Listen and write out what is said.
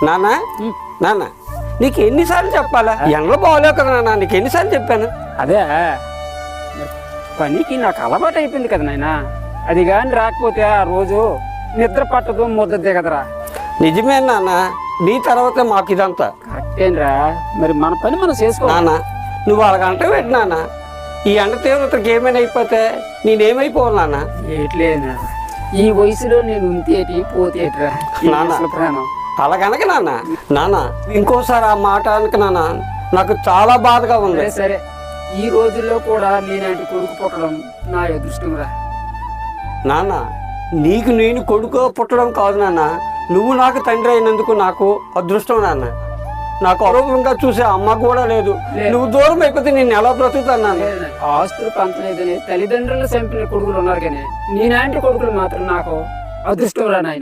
నాన్న నాన్న నీకు ఎన్నిసార్లు చెప్పాలా ఎండలో బాగోలేవు కదా నాన్న, నీకు ఎన్నిసార్లు చెప్పాను. అదే పనికి నాకు అలవాటు అయిపోయింది కదా నాయన. అది కానీ రాకపోతే ఆ రోజు నిద్ర పట్టదు, ముద్ద దిగదరా. నిజమే నాన్న, నీ తర్వాతే మాకు ఇదంతా. కరెక్టేనరా, మరి మన పని మనం చేసుకో. నాన్న నువ్వు అలాగంటే పెట్టు నాన్న, ఈ ఎండ తీవ్రతకి ఏమైనా అయిపోతే నేనేమైపోవాలి నాన్న. ఏట్లేనా ఈ వయసులో నేను ఉంతేటి పోతేట్రా నాన్న. అసలు ప్రాణం. అలాగనక నాన్న, నాన్న ఇంకోసారి ఆ మాట అనక నాన్న, నాకు చాలా బాధగా ఉంది. సరే సరే, ఈ రోజుల్లో కూడా నేనంటే కొడుకు పుట్టడం నా అదృష్టం రా. నాన్న నీకు నేను కొడుకు పుట్టడం కాదు నాన్న, నువ్వు నాకు తండ్రి అయినందుకు నాకు అదృష్టం నాన్న. నాకు ఆరోగ్యంగా చూసే అమ్మ కూడా లేదు, నువ్వు దూరం అయిపోతే నేను ఎలా బ్రతుకుతాను నాన్న. ఆస్తులు పంచలేదని తల్లిదండ్రులు చంపిన కొడుకులు ఉన్నారు కానీ నేనాంటి కొడుకులు మాత్రం నాకు అదృష్టం రా నాయన.